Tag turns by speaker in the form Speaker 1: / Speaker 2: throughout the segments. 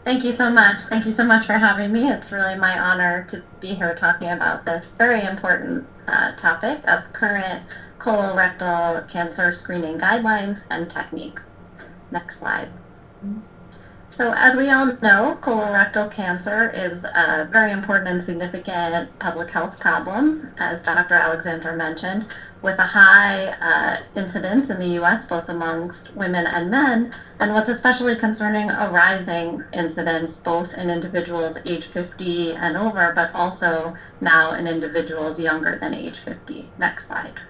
Speaker 1: Thank you so much. Thank you so much for having me. It's really my honor to be here talking about this very important topic of current colorectal cancer screening guidelines and techniques. Next slide. So as we all know, colorectal cancer is a very important and significant public health problem, as Dr. Alexander mentioned, with a high incidence in the US, both amongst women and men, and what's especially concerning, a rising incidence both in individuals age 50 and over, but also now in individuals younger than age 50. Next slide.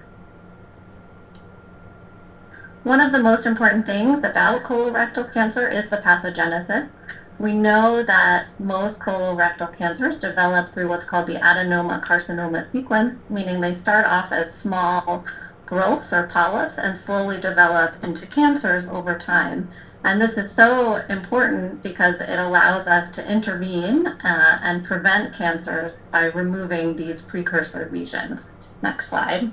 Speaker 1: One of the most important things about colorectal cancer is the pathogenesis. We know that most colorectal cancers develop through what's called the adenoma carcinoma sequence, meaning they start off as small growths or polyps and slowly develop into cancers over time. And this is so important because it allows us to intervene and prevent cancers by removing these precursor lesions. Next slide.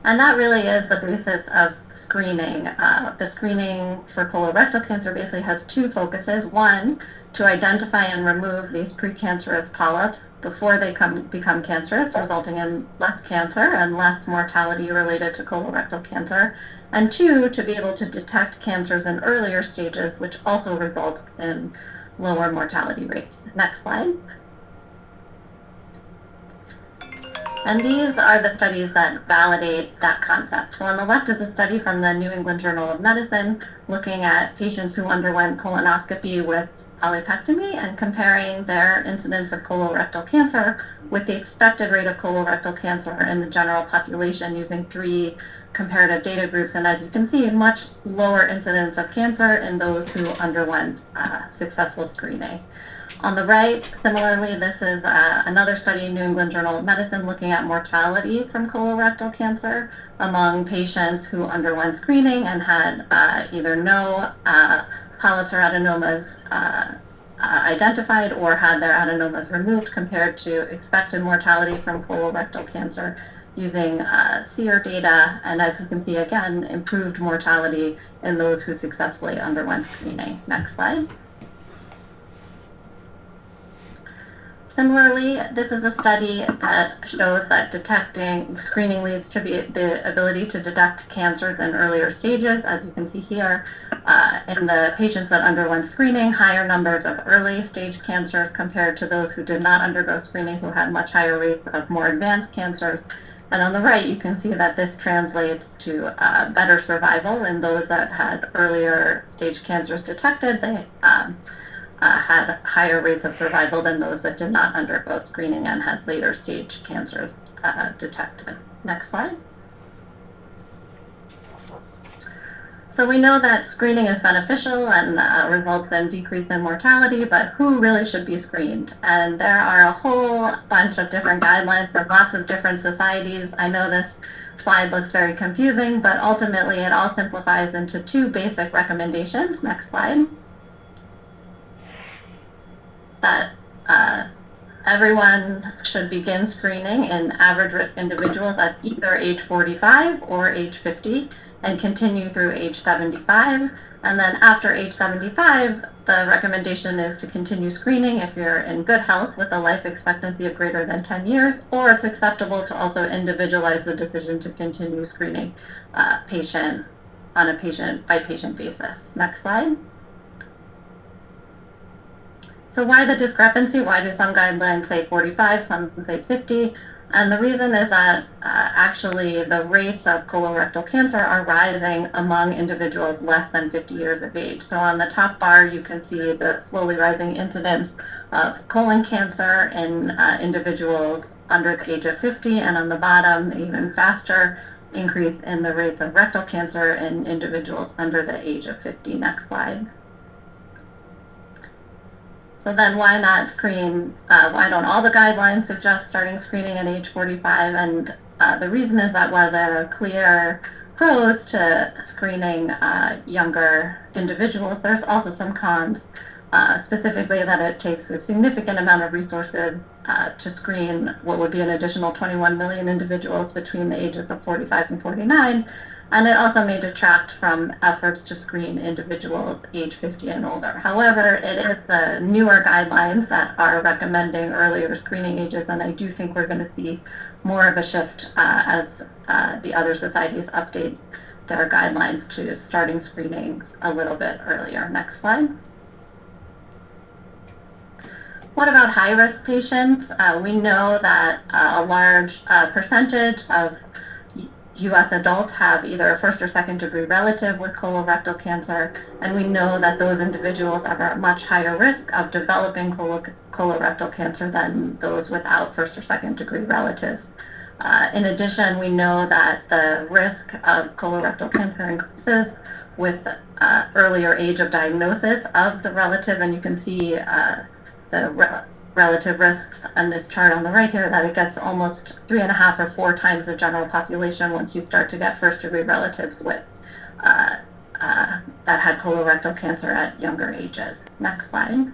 Speaker 1: And that really is the basis of screening. The screening for colorectal cancer basically has two focuses. One, to identify and remove these precancerous polyps before they become cancerous, resulting in less cancer and less mortality related to colorectal cancer. And two, to be able to detect cancers in earlier stages, which also results in lower mortality rates. Next slide. And these are the studies that validate that concept. So on the left is a study from the New England Journal of Medicine looking at patients who underwent colonoscopy with polypectomy and comparing their incidence of colorectal cancer with the expected rate of colorectal cancer in the general population using 3 comparative data groups. And as you can see, much lower incidence of cancer in those who underwent successful screening. On the right, similarly, this is another study in New England Journal of Medicine looking at mortality from colorectal cancer among patients who underwent screening and had either no polyps or adenomas identified or had their adenomas removed compared to expected mortality from colorectal cancer using SEER data. And as you can see, again, improved mortality in those who successfully underwent screening. Next slide. Similarly, this is a study that shows that screening leads to the ability to detect cancers in earlier stages. As you can see here, in the patients that underwent screening, higher numbers of early stage cancers compared to those who did not undergo screening, who had much higher rates of more advanced cancers. And on the right, you can see that this translates to better survival in those that had earlier stage cancers detected. They had higher rates of survival than those that did not undergo screening and had later stage cancers detected. Next slide. So we know that screening is beneficial and results in decrease in mortality, but who really should be screened? And there are a whole bunch of different guidelines from lots of different societies. I know this slide looks very confusing, but ultimately it all simplifies into 2 basic recommendations. Next slide. That everyone should begin screening in average risk individuals at either age 45 or age 50 and continue through age 75. And then after age 75, the recommendation is to continue screening if you're in good health with a life expectancy of greater than 10 years, or it's acceptable to also individualize the decision to continue screening patient on a patient-by-patient basis. Next slide. So why the discrepancy? Why do some guidelines say 45, some say 50? And the reason is that actually the rates of colorectal cancer are rising among individuals less than 50 years of age. So on the top bar, you can see the slowly rising incidence of colon cancer in individuals under the age of 50, and on the bottom, even faster increase in the rates of rectal cancer in individuals under the age of 50. Next slide. So then why not screen? Why don't all the guidelines suggest starting screening at age 45? And the reason is that while there are clear pros to screening younger individuals, there's also some cons, specifically that it takes a significant amount of resources to screen what would be an additional 21 million individuals between the ages of 45 and 49. And it also may detract from efforts to screen individuals age 50 and older. However, it is the newer guidelines that are recommending earlier screening ages, and I do think we're going to see more of a shift as the other societies update their guidelines to starting screenings a little bit earlier. Next slide. What about high-risk patients? We know that a large percentage of U.S. adults have either a first or second degree relative with colorectal cancer, and we know that those individuals are at much higher risk of developing colorectal cancer than those without first or second degree relatives. In addition, we know that the risk of colorectal cancer increases with earlier age of diagnosis of the relative, and you can see the relative risks on this chart on the right here, that it gets almost 3.5 or 4 times the general population once you start to get first degree relatives with that had colorectal cancer at younger ages. Next slide.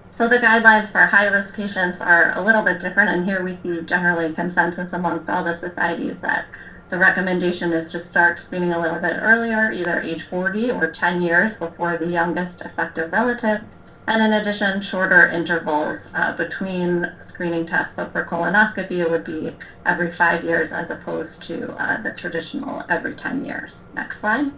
Speaker 1: So the guidelines for high-risk patients are a little bit different, and here we see generally consensus amongst all the societies that the recommendation is to start screening a little bit earlier, either age 40 or 10 years before the youngest effective relative. And in addition, shorter intervals between screening tests. So for colonoscopy, it would be every 5 years as opposed to the traditional every 10 years. Next slide.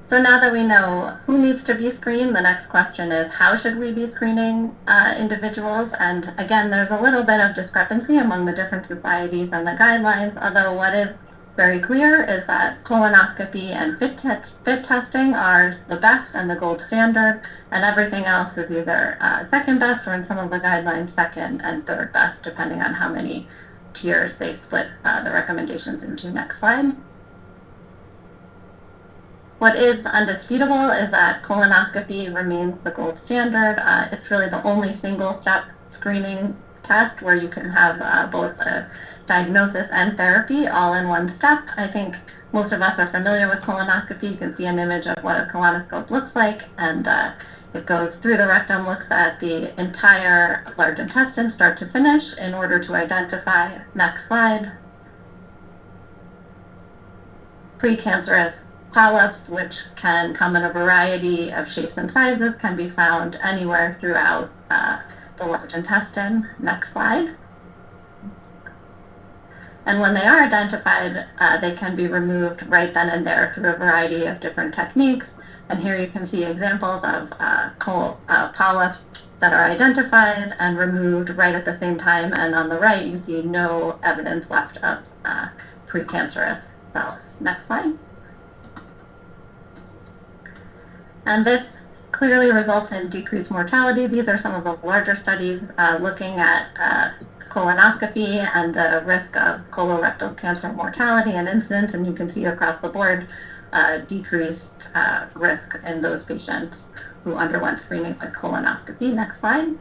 Speaker 1: So now that we know who needs to be screened, the next question is how should we be screening individuals? And again, there's a little bit of discrepancy among the different societies and the guidelines, although what is very clear is that colonoscopy and FIT testing are the best and the gold standard, and everything else is either second best or in some of the guidelines second and third best, depending on how many tiers they split the recommendations into. Next slide. What is undisputable is that colonoscopy remains the gold standard. It's really the only single-step screening test where you can have both a diagnosis and therapy all in one step. I think most of us are familiar with colonoscopy. You can see an image of what a colonoscope looks like, and it goes through the rectum, looks at the entire large intestine, start to finish, in order to identify, next slide, precancerous polyps, which can come in a variety of shapes and sizes, can be found anywhere throughout the large intestine. Next slide. And when they are identified, they can be removed right then and there through a variety of different techniques. And here you can see examples of polyps that are identified and removed right at the same time. And on the right, you see no evidence left of precancerous cells. Next slide. And this clearly results in decreased mortality. These are some of the larger studies looking at colonoscopy and the risk of colorectal cancer mortality and incidence, and you can see across the board decreased risk in those patients who underwent screening with colonoscopy. Next slide.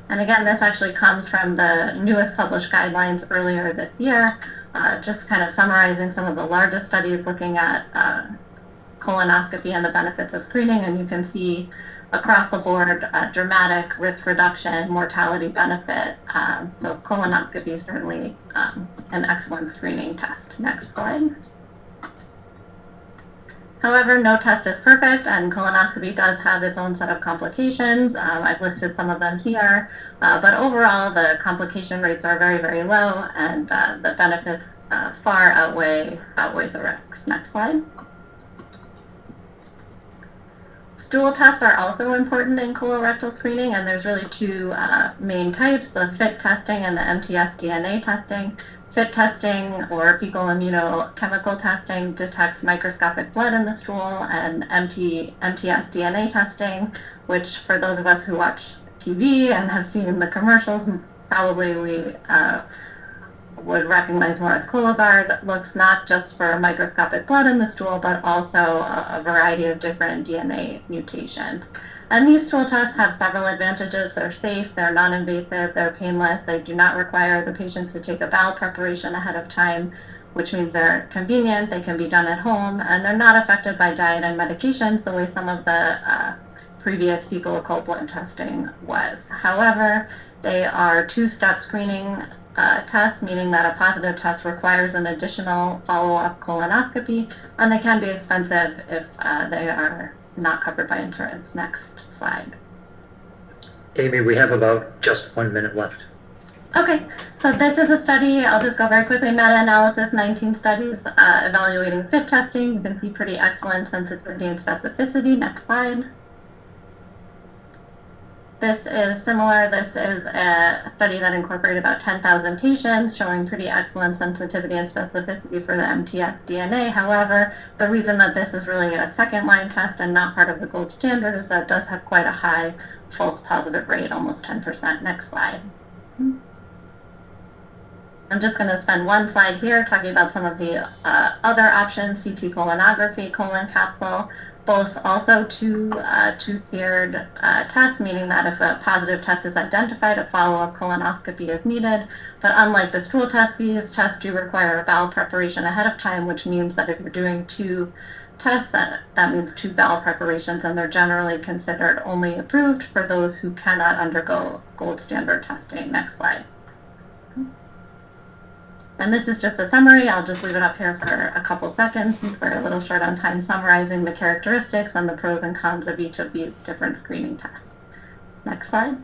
Speaker 1: And again, this actually comes from the newest published guidelines earlier this year, just kind of summarizing some of the largest studies looking at colonoscopy and the benefits of screening. And you can see across the board dramatic risk reduction, mortality benefit. So colonoscopy is certainly an excellent screening test. Next slide. However, no test is perfect, and colonoscopy does have its own set of complications. I've listed some of them here, but overall the complication rates are very, very low, and the benefits far outweigh the risks. Next slide. Stool tests are also important in colorectal screening, and there's really two main types, the FIT testing and the MTS-DNA testing. FIT testing, or fecal immunochemical testing, detects microscopic blood in the stool, and MTS-DNA testing, which for those of us who watch TV and have seen the commercials, probably we would recognize more as Cologuard, looks not just for microscopic blood in the stool, but also a variety of different DNA mutations. And these stool tests have several advantages. They're safe, they're non-invasive, they're painless, they do not require the patients to take a bowel preparation ahead of time, which means they're convenient, they can be done at home, and they're not affected by diet and medications the way some of the previous fecal occult blood testing was. However, they are two-step screening tests, meaning that a positive test requires an additional follow-up colonoscopy, and they can be expensive if they are not covered by insurance. Next slide.
Speaker 2: Amy, we have about just 1 minute left.
Speaker 1: Okay, so this is a study, I'll just go very quickly, meta-analysis, 19 studies evaluating FIT testing. You can see pretty excellent sensitivity and specificity. Next slide. This is similar. This is a study that incorporated about 10,000 patients, showing pretty excellent sensitivity and specificity for the MTS-DNA. However, the reason that this is really a second-line test and not part of the gold standard is that it does have quite a high false positive rate, almost 10%. Next slide. I'm just going to spend one slide here talking about some of the other options, CT colonography, colon capsule, both also two-tiered tests, meaning that if a positive test is identified, a follow-up colonoscopy is needed. But unlike the stool test, these tests do require a bowel preparation ahead of time, which means that if you're doing two tests, that means two bowel preparations, and they're generally considered only approved for those who cannot undergo gold standard testing. Next slide. And this is just a summary. I'll just leave it up here for a couple seconds since we're a little short on time, summarizing the characteristics and the pros and cons of each of these different screening tests. Next slide.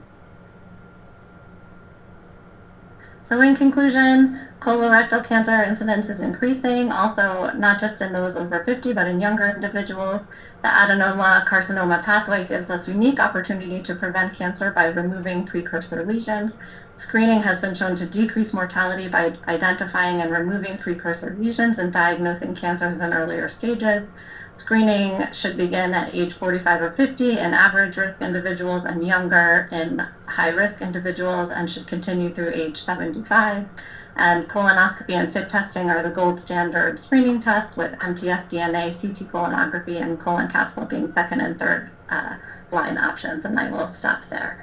Speaker 1: So in conclusion, colorectal cancer incidence is increasing, also not just in those over 50, but in younger individuals. The adenoma-carcinoma pathway gives us unique opportunity to prevent cancer by removing precursor lesions. Screening has been shown to decrease mortality by identifying and removing precursor lesions and diagnosing cancers in earlier stages. Screening should begin at age 45 or 50 in average risk individuals and younger in high risk individuals, and should continue through age 75. And colonoscopy and FIT testing are the gold standard screening tests, with MTS-DNA, CT colonography, and colon capsule being second and third line options. And I will stop there.